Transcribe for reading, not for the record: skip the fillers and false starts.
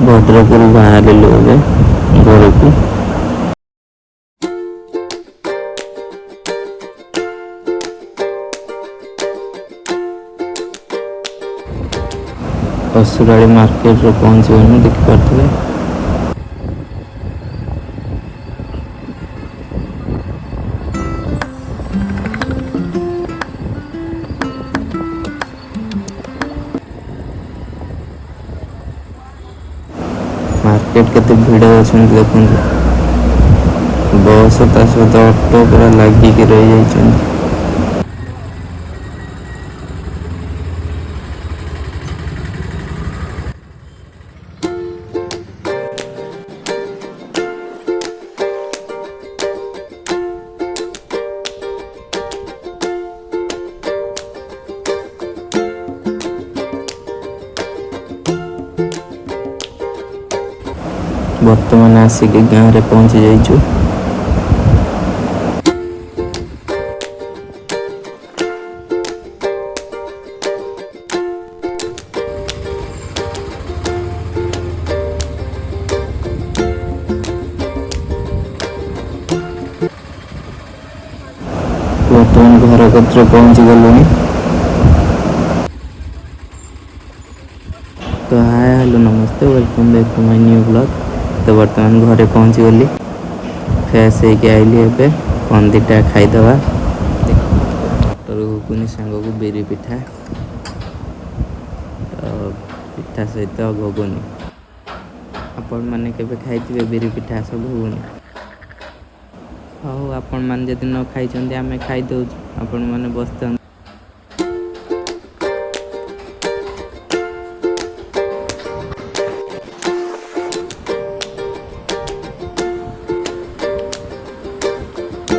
ଭଦ୍ରକରୁ ବାହାରିଲୁ ଏବେ ଘରକୁ। ଅସୁରାଳି ମାର୍କେଟରେ ପହଞ୍ଚିଗଲୁ, ଦେଖିପାରୁଥିବେ। मार्केट केते भिड़ अछंती देखंतु। बस ता सहित ऑटो पूरा लागिक रही जाइछंती। बर्तमान आसिक गाँव में पहुँची जाइछु। बर्तमान घर कत्र पहुँची गलुनी। तो हाय हेलो नमस्ते, welcome back to my new blog. तो बर्तमान घरे पहुँची गली, फ्रेश होके आइली। एबे कौन दिटा खाईदवा। घुगुनी सांग को बिरी पिठा, तो पिठा सहित घुगुनी। आपण मैंने केबे खाइथिबे बिरी पिठा सब घुगुनी। हाँ, आपण मैंने जदि न खाई आमे खाई दउछु। आपण मैंने बसता